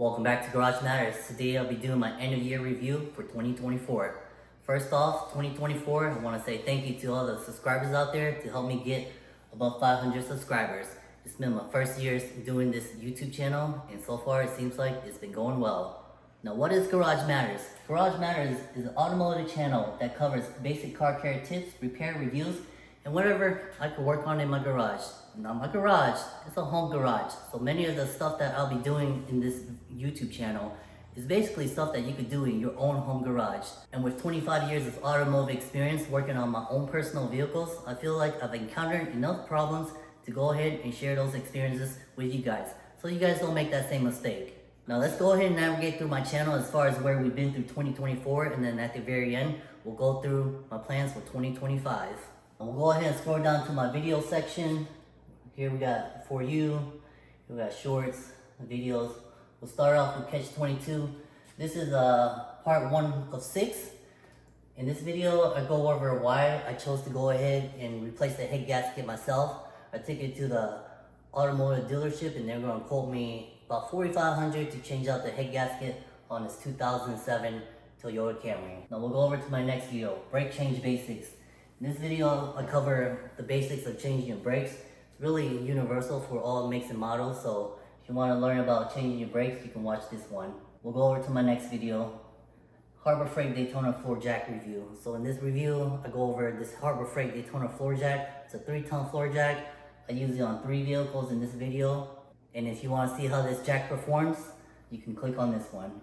Welcome back to Garage Matters. Today I'll be doing my end of year review for 2024. First off, 2024, I want to say thank you to all the subscribers out there to help me get above 500 subscribers. It's been my first year doing this YouTube channel, and so far it seems like it's been going well. Now, what is Garage Matters? Garage Matters is an automotive channel that covers basic car care tips, repair reviews, and whatever I could work on in my garage. Not my garage, it's a home garage. So many of the stuff that I'll be doing in this YouTube channel is basically stuff that you could do in your own home garage. And with 25 years of automotive experience working on my own personal vehicles, I feel like I've encountered enough problems to go ahead and share those experiences with you guys, so you guys don't make that same mistake. Now let's go ahead and navigate through my channel as far as where we've been through 2024, and then at the very end, we'll go through my plans for 2025. And we'll go ahead and scroll down to my video section. Here we got For You, we got shorts, videos. We'll start off with Catch 22. This is part 1 of 6. In this video, I go over why I chose to go ahead and replace the head gasket myself. I took it to the automotive dealership and they're going to quote me about $4,500 to change out the head gasket on this 2007 Toyota Camry. Now we'll go over to my next video, brake change basics. In this video, I cover the basics of changing your brakes. It's really universal for all makes and models, so if you want to learn about changing your brakes, you can watch this one. We'll go over to my next video, Harbor Freight Daytona floor jack review. So in this review, I go over this Harbor Freight Daytona floor jack. It's a 3-ton floor jack. I use it on 3 vehicles in this video. And if you want to see how this jack performs, you can click on this one.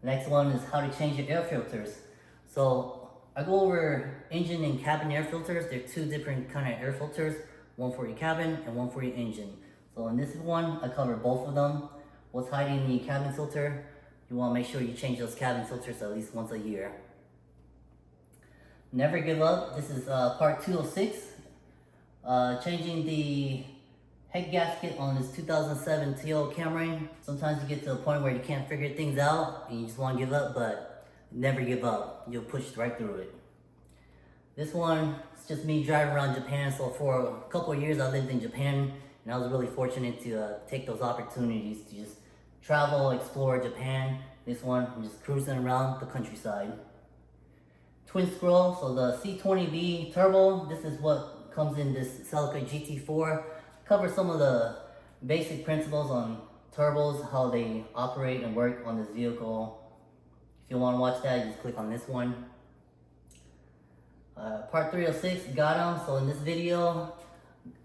The next one is how to change your air filters. So I go over engine and cabin air filters. They're 2 different kind of air filters, one for your cabin and one for your engine. So in this one, I cover both of them. What's hiding in the cabin filter? You want to make sure you change those cabin filters at least once a year. Never give up. This is part 206. Changing the head gasket on this 2007 Toyota Camry. Sometimes you get to a point where you can't figure things out and you just want to give up, but never give up. You'll push right through it. This one, it's just me driving around Japan. So for a couple of years I lived in Japan, and I was really fortunate to take those opportunities to just travel, explore Japan. This one, I'm just cruising around the countryside. Twin scroll, so the C20B turbo, this is what comes in this Celica GT4. Cover some of the basic principles on turbos, how they operate and work on this vehicle. If you want to watch that, just click on this one. Part 306, got them. So in this video,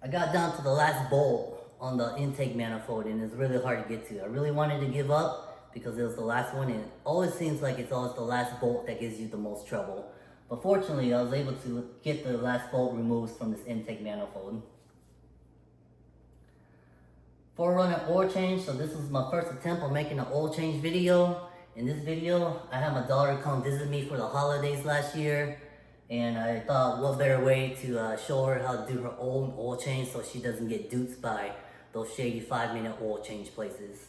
I got down to the last bolt on the intake manifold, and it's really hard to get to. I really wanted to give up because it was the last one, and it always seems like it's always the last bolt that gives you the most trouble. But fortunately, I was able to get the last bolt removed from this intake manifold. 4Runner oil change. So this was my first attempt on making an oil change video. In this video, I had my daughter come visit me for the holidays last year, and I thought what better way to show her how to do her own oil change so she doesn't get duped by those shady 5-minute oil change places.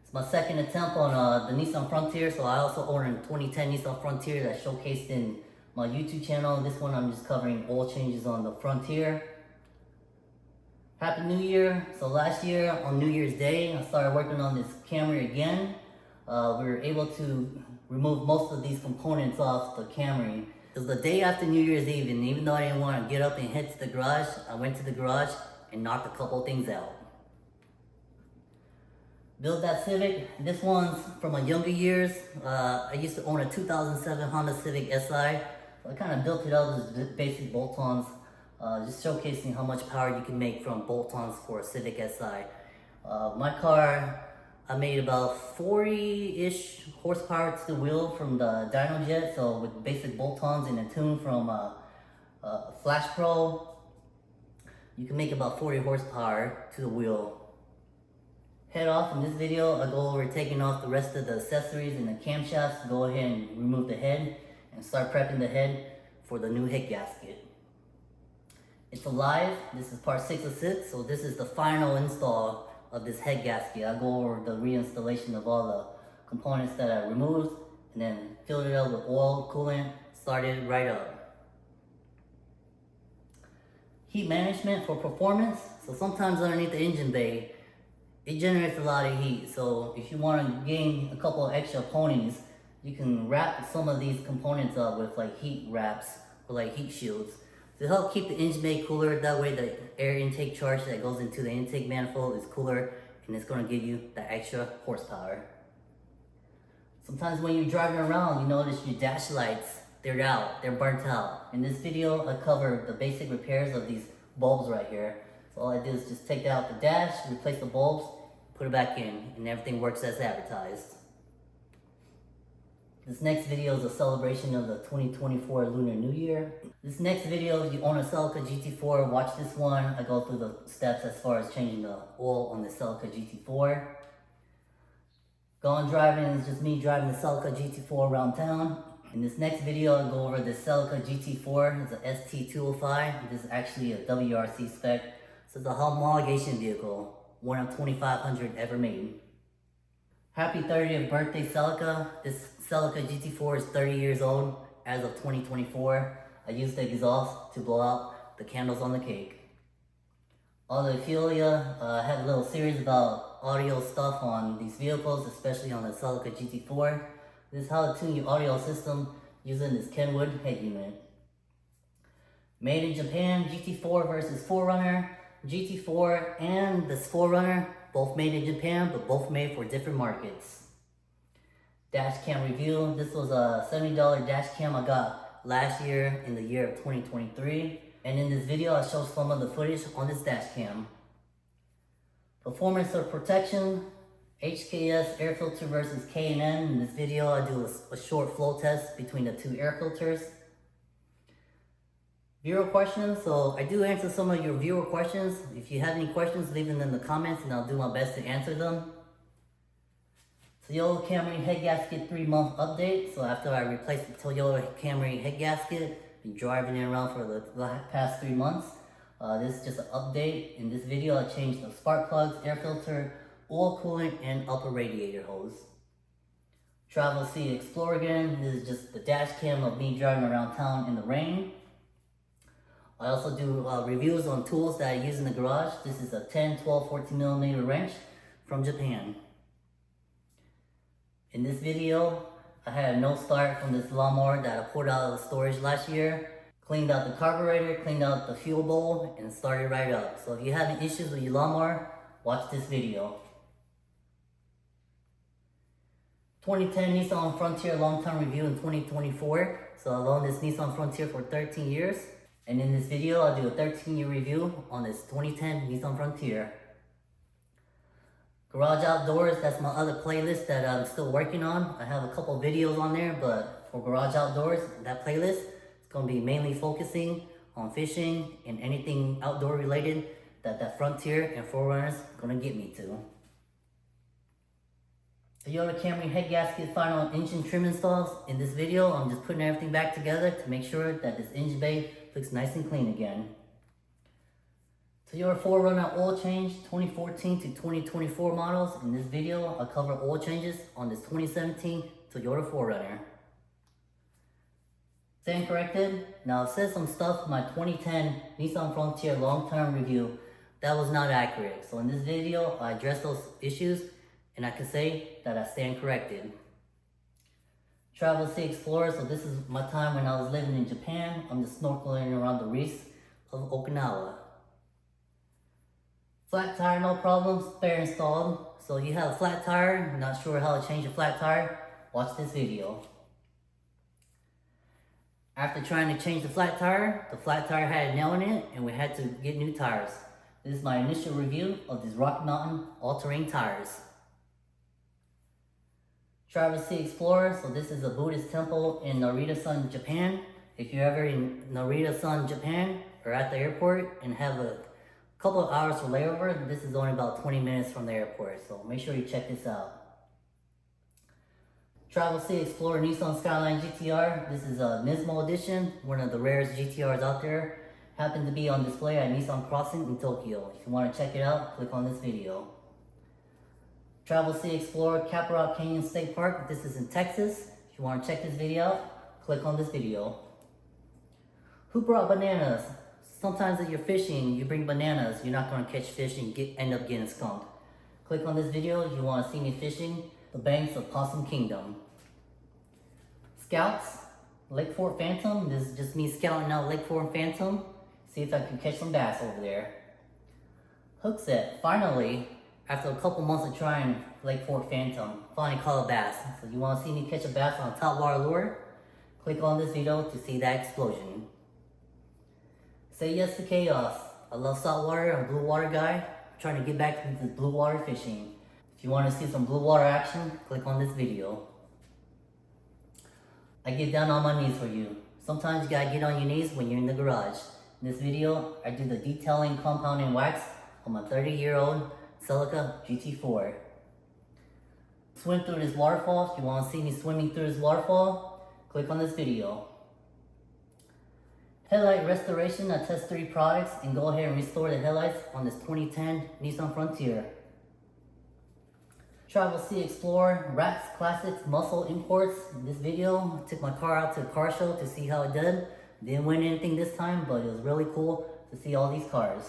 It's my second attempt on the Nissan Frontier. So I also own a 2010 Nissan Frontier that's showcased in my YouTube channel. This one I'm just covering oil changes on the Frontier. Happy New Year. So last year on New Year's Day, I started working on this Camry again. We were able to remove most of these components off the Camry. It was the day after New Year's Eve, and even though I didn't want to get up and head to the garage, I went to the garage and knocked a couple things out. Build that Civic. This one's from my younger years. I used to own a 2007 Honda Civic Si. So I kind of built it up as basic bolt-ons. Just showcasing how much power you can make from bolt-ons for a Civic Si. My car, I made about 40-ish horsepower to the wheel from the dyno jet. So with basic bolt-ons and a tune from Flash Pro, you can make about 40 horsepower to the wheel. Head off. In this video, I go over taking off the rest of the accessories and the camshafts. Go ahead and remove the head and start prepping the head for the new head gasket. It's alive. This is part 6 of 6, so this is the final install of this head gasket. I go over the reinstallation of all the components that I removed, and then filled it up with oil, coolant, started right up. Heat management for performance. So sometimes underneath the engine bay, it generates a lot of heat. So if you want to gain a couple of extra ponies, you can wrap some of these components up with like heat wraps or like heat shields to help keep the engine bay cooler. That way the air intake charge that goes into the intake manifold is cooler, and it's going to give you that extra horsepower. Sometimes when you're driving around, you notice your dash lights, they're out, they're burnt out. In this video, I cover the basic repairs of these bulbs right here. So all I do is just take out the dash, replace the bulbs, put it back in, and everything works as advertised. This next video is a celebration of the 2024 Lunar New Year. This next video, if you own a Celica GT4, watch this one. I go through the steps as far as changing the oil on the Celica GT4. Gone driving is just me driving the Celica GT4 around town. In this next video, I'll go over the Celica GT4. It's a ST205. This is actually a WRC spec. So it's a homologation vehicle, one of 2,500 ever made. Happy 30th birthday, Celica. This Celica GT4 is 30 years old as of 2024. I used the exhaust to blow out the candles on the cake. Audiophobia, I have a little series about audio stuff on these vehicles, especially on the Celica GT4. This is how to tune your audio system using this Kenwood head unit. Made in Japan, GT4 versus 4Runner. GT4 and this 4Runner, both made in Japan, but both made for different markets. Dash cam review. This was a $70 dash cam I got last year in the year of 2023. And in this video, I show some of the footage on this dash cam. Performance or protection. HKS air filter versus K&N. In this video, I do a short flow test between the two air filters. Viewer questions. So I do answer some of your viewer questions. If you have any questions, leave them in the comments and I'll do my best to answer them. Toyota Camry head gasket 3-month update. So after I replaced the Toyota Camry head gasket, been driving it around for the past 3 months. This is just an update. In this video, I changed the spark plugs, air filter, oil coolant, and upper radiator hose. Travel Sea Explore again. This is just the dash cam of me driving around town in the rain. I also do reviews on tools that I use in the garage. This is a 10, 12, 14 millimeter wrench from Japan. In this video, I had a no start from this lawnmower that I pulled out of the storage last year. Cleaned out the carburetor, cleaned out the fuel bowl, and started right up. So if you have any issues with your lawnmower, watch this video. 2010 Nissan Frontier long-term review in 2024. So I've owned this Nissan Frontier for 13 years. And in this video, I'll do a 13-year review on this 2010 Nissan Frontier. Garage Outdoors, that's my other playlist that I'm still working on. I have a couple videos on there, but for Garage Outdoors, that playlist, it's going to be mainly focusing on fishing and anything outdoor related that Frontier and 4Runner is going to get me to. Toyota Camry head gasket final engine trim installs. In this video, I'm just putting everything back together to make sure that this engine bay looks nice and clean again. Toyota 4Runner oil change 2014 to 2024 models. In this video, I'll cover oil changes on this 2017 Toyota 4Runner. Stand corrected. Now it says some stuff in my 2010 Nissan Frontier long-term review that was not accurate. So in this video, I address those issues and I can say that I stand corrected. Travel Sea Explorer. So this is my time when I was living in Japan. I'm just snorkeling around the reefs of Okinawa. Flat tire, no problem, spare installed. So you have a flat tire, not sure how to change a flat tire, watch this video. After trying to change the flat tire had a nail in it and we had to get new tires. This is my initial review of these Rocky Mountain all-terrain tires. Travel Sea Explorer, so this is a Buddhist temple in Narita-san, Japan. If you're ever in Narita-san, Japan, or at the airport and have a couple of hours for layover, this is only about 20 minutes from the airport, so make sure you check this out. Travel Sea Explorer Nissan Skyline GTR. This is a Nismo edition, one of the rarest GTRs out there. Happened to be on display at Nissan Crossing in Tokyo. If you want to check it out, click on this video. Travel Sea Explorer Caparot Canyon State Park. This is in Texas. If you want to check this video out, click on this video. Who brought bananas? Sometimes if you're fishing, you bring bananas, you're not going to catch fish and end up getting skunked. Click on this video if you want to see me fishing the banks of Possum Kingdom. Scouts, Lake Fort Phantom. This is just me scouting out Lake Fort Phantom. See if I can catch some bass over there. Hook set. Finally, after a couple months of trying Lake Fort Phantom, finally caught a bass. So you want to see me catch a bass on a top water lure? Click on this video to see that explosion. Say yes to chaos. I love saltwater. I'm a blue water guy. I'm trying to get back into blue water fishing. If you want to see some blue water action, click on this video. I get down on my knees for you. Sometimes you gotta get on your knees when you're in the garage. In this video, I do the detailing, compounding wax on my 30-year-old Celica GT4. Swim through this waterfall. If you want to see me swimming through this waterfall, click on this video. Headlight restoration. I test 3 products and go ahead and restore the headlights on this 2010 Nissan Frontier. Travel Sea Explorer, Rats Classics, Muscle Imports. In this video, I took my car out to a car show to see how it did. Didn't win anything this time, but it was really cool to see all these cars.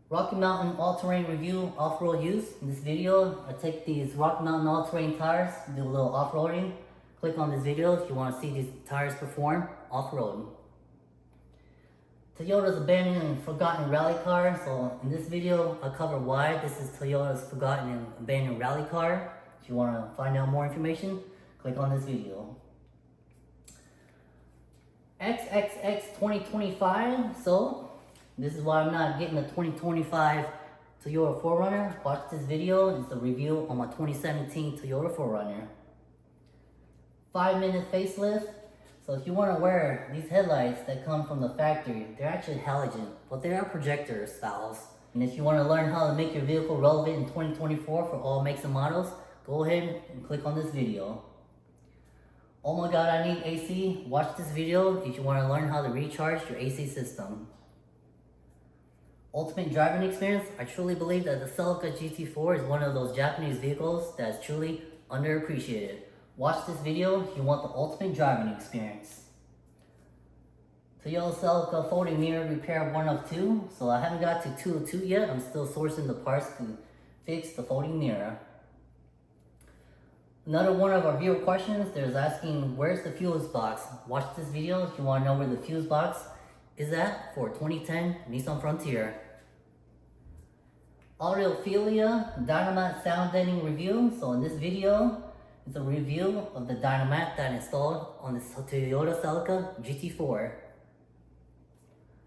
Rocky Mountain all-terrain review, off-road use. In this video, I take these Rocky Mountain all-terrain tires, do a little off-roading. Click on this video if you want to see these tires perform off-road. Toyota's abandoned and forgotten rally car. So in this video, I cover why this is Toyota's forgotten and abandoned rally car. If you want to find out more information, click on this video. XXX 2025. So this is why I'm not getting the 2025 Toyota 4Runner. Watch this video. It's a review on my 2017 Toyota 4Runner. 5-minute facelift. So if you want to wear these headlights that come from the factory, they're actually halogen, but they are projector styles. And if you want to learn how to make your vehicle relevant in 2024 for all makes and models, go ahead and click on this video. Oh my god, I need AC. Watch this video if you want to learn how to recharge your AC system. Ultimate driving experience. I truly believe that the Celica GT4 is one of those Japanese vehicles that's truly underappreciated. Watch this video if you want the ultimate driving experience. Toyota Celica folding mirror repair 1 of 2. So I haven't got to 2 of 2 yet. I'm still sourcing the parts to fix the folding mirror. Another one of our viewer questions, there's asking, where's the fuse box? Watch this video if you want to know where the fuse box is at for 2010 Nissan Frontier. Audiophilia Dynamat sound deadening review. So in this video, it's a review of the Dynamat that I installed on this Toyota Celica GT4.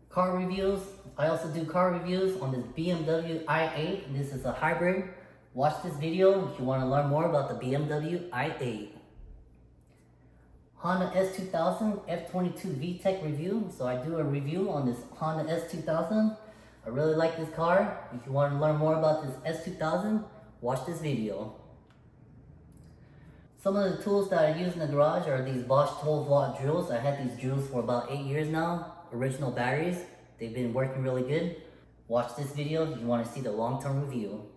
Car reviews. I also do car reviews on this BMW i8. This is a hybrid. Watch this video if you want to learn more about the BMW i8. Honda S2000 F22 VTEC review. So I do a review on this Honda S2000. I really like this car. If you want to learn more about this S2000, watch this video. Some of the tools that I use in the garage are these Bosch 12-watt drills. I had these drills for about 8 years now. Original batteries. They've been working really good. Watch this video if you want to see the long-term review.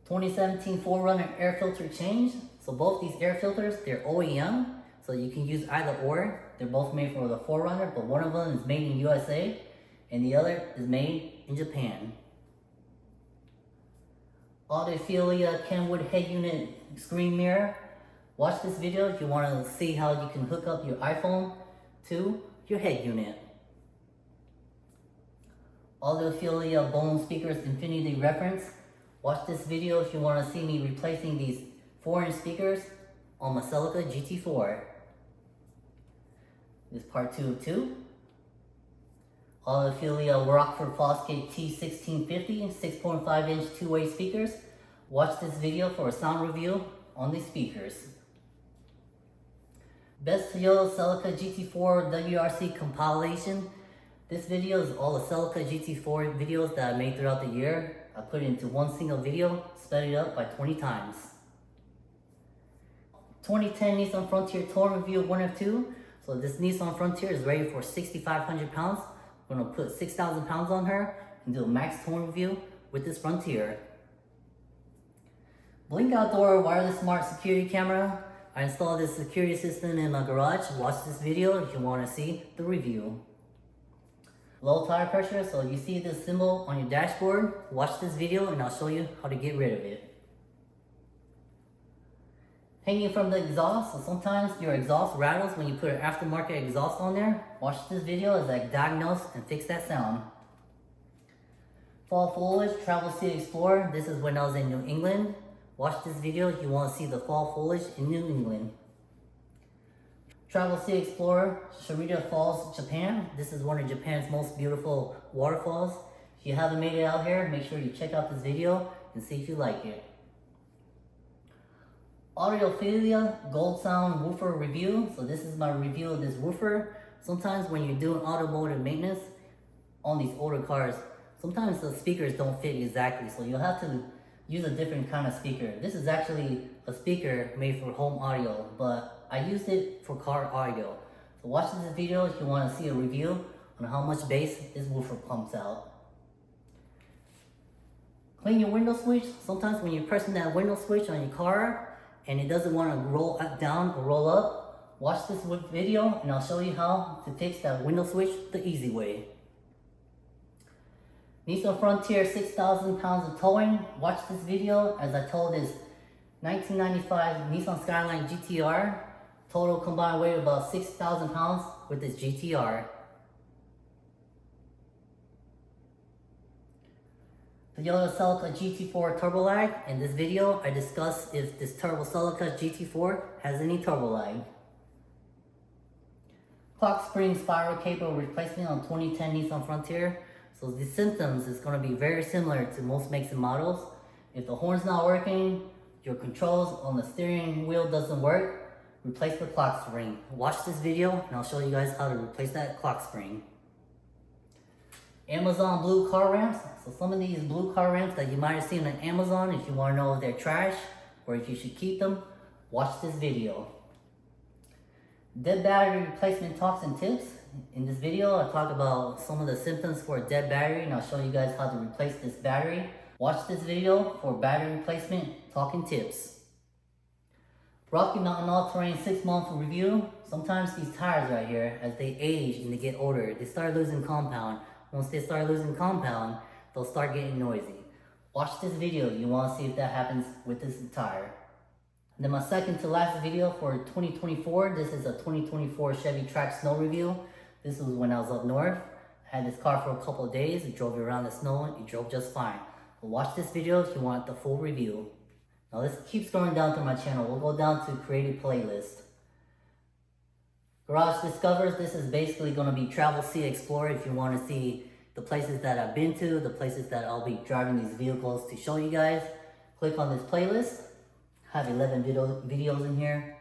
2017 4Runner air filter change. So both these air filters, they're OEM. So you can use either or. They're both made for the 4Runner, but one of them is made in USA and the other is made in Japan. Audiophilia Kenwood head unit screen mirror. Watch this video if you want to see how you can hook up your iPhone to your head unit. Audiophilia Bone Speakers Infinity Reference. Watch this video if you want to see me replacing these 4-inch speakers on my Celica GT4. This is part 2 of 2. Audiophilia Rockford Fosgate T1650 6.5-inch two-way speakers. Watch this video for a sound review on these speakers. Best Toyota Celica GT4 WRC compilation. This video is all the Celica GT4 videos that I made throughout the year. I put it into one single video, sped it up by 20 times. 2010 Nissan Frontier Touring Review 1 of 2. So this Nissan Frontier is rated for 6,500 pounds. I'm going to put 6,000 pounds on her and do a max touring review with this Frontier. Blink Outdoor wireless smart security camera. I installed this security system in my garage. Watch this video if you want to see the review. low tire pressure. So you see this symbol on your dashboard, watch this video and I'll show you how to get rid of it. Hanging from the exhaust, so sometimes your exhaust rattles when you put an aftermarket exhaust on there. Watch this video as I diagnose and fix that sound. Fall foliage, Travel Sea Explorer. This is when I was in New England. Watch this video if you want to see the fall foliage in New England. Travel Sea Explorer, Shirita Falls, Japan. This is one of Japan's most beautiful waterfalls. If you haven't made it out here, make sure you check out this video and see if you like it. Audiophilia Gold Sound Woofer Review. So this is my review of this woofer. Sometimes when you're doing automotive maintenance on these older cars, sometimes the speakers don't fit exactly. So you'll have to use a different kind of speaker. This is actually a speaker made for home audio, but I used it for car audio. So watch this video if you want to see a review on how much bass this woofer pumps out. Clean your window switch. Sometimes when you're pressing that window switch on your car, and it doesn't want to roll down or roll up, watch this video and I'll show you how to fix that window switch the easy way. Nissan Frontier 6,000 pounds of towing. Watch this video as I tow this 1995 Nissan Skyline GTR. Total combined weight of about 6,000 pounds with this GTR. Toyota Celica GT4 turbo lag. In this video, I discuss if this turbo Celica GT4 has any turbo lag. Clock spring spiral cable replacement on 2010 Nissan Frontier. So the symptoms is going to be very similar to most makes and models. If the horn's not working, your controls on the steering wheel doesn't work, replace the clock spring. Watch this video and I'll show you guys how to replace that clock spring. Amazon blue car ramps. So some of these blue car ramps that you might have seen on Amazon, if you want to know if they're trash or if you should keep them, watch this video. Dead battery replacement talks and tips. In this video, I talk about some of the symptoms for a dead battery and I'll show you guys how to replace this battery. Watch this video for battery replacement talking tips. Rocky Mountain All-Terrain 6-month review. Sometimes these tires right here, as they age and they get older, they start losing compound. Once they start losing compound, they'll start getting noisy. Watch this video if you want to see if that happens with this tire. And then my second to last video for 2024, this is a 2024 Chevy Trax snow review. This was when I was up north. I had this car for a couple of days, I drove it around the snow, it drove just fine. But watch this video if you want the full review. Now this keeps going down through my channel. We'll go down to creative playlist. Garage Discovers, this is basically going to be Travel Sea Explorer if you want to see the places that I've been to, the places that I'll be driving these vehicles to show you guys. Click on this playlist. I have 11 videos in here.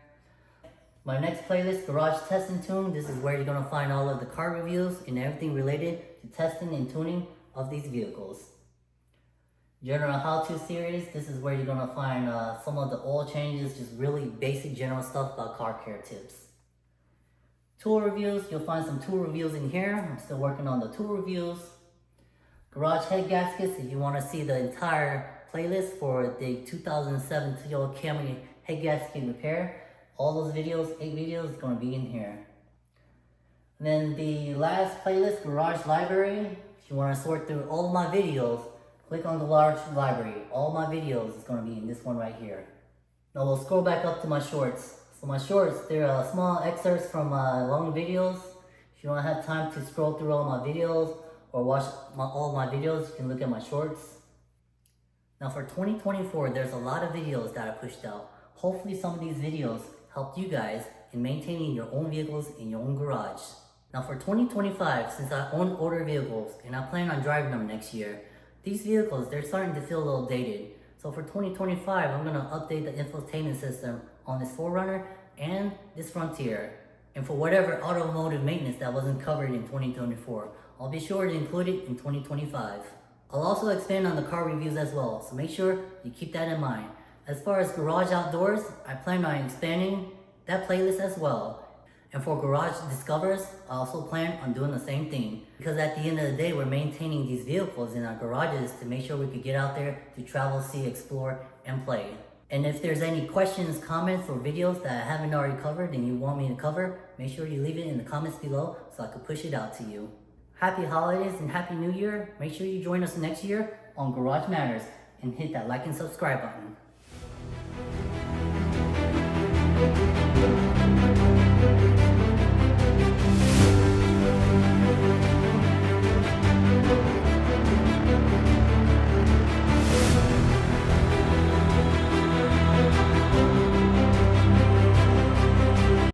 My next playlist, Garage Test and Tune. This is where you're going to find all of the car reviews and everything related to testing and tuning of these vehicles. General How-To series, this is where you're going to find some of the oil changes, just really basic general stuff about car care tips. Tool reviews, you'll find some tool reviews in here. I'm still working on the tool reviews. Garage head gaskets, if you want to see the entire playlist for the 2007 Toyota Camry head gasket repair, all those videos, 8 videos, is going to be in here. And then the last playlist, Garage Library. If you want to sort through all of my videos, click on the large library. All my videos is going to be in this one right here. Now we'll scroll back up to my shorts. So my shorts, they're small excerpts from long videos. If you don't have time to scroll through all my videos or watch all my videos, you can look at my shorts. Now for 2024, there's a lot of videos that I pushed out. Hopefully some of these videos helped you guys in maintaining your own vehicles in your own garage. Now for 2025, since I own older vehicles and I plan on driving them next year, these vehicles, they're starting to feel a little dated. So for 2025, I'm going to update the infotainment system on this 4Runner and this Frontier. And for whatever automotive maintenance that wasn't covered in 2024, I'll be sure to include it in 2025. I'll also expand on the car reviews as well, so make sure you keep that in mind. As far as Garage Outdoors, I plan on expanding that playlist as well. And for Garage Discovers, I also plan on doing the same thing. Because at the end of the day, we're maintaining these vehicles in our garages to make sure we could get out there to travel, see, explore, and play. And if there's any questions, comments, or videos that I haven't already covered and you want me to cover, make sure you leave it in the comments below so I can push it out to you. happy holidays and happy new year. Make sure you join us next year on Garage Matters and hit that like and subscribe button.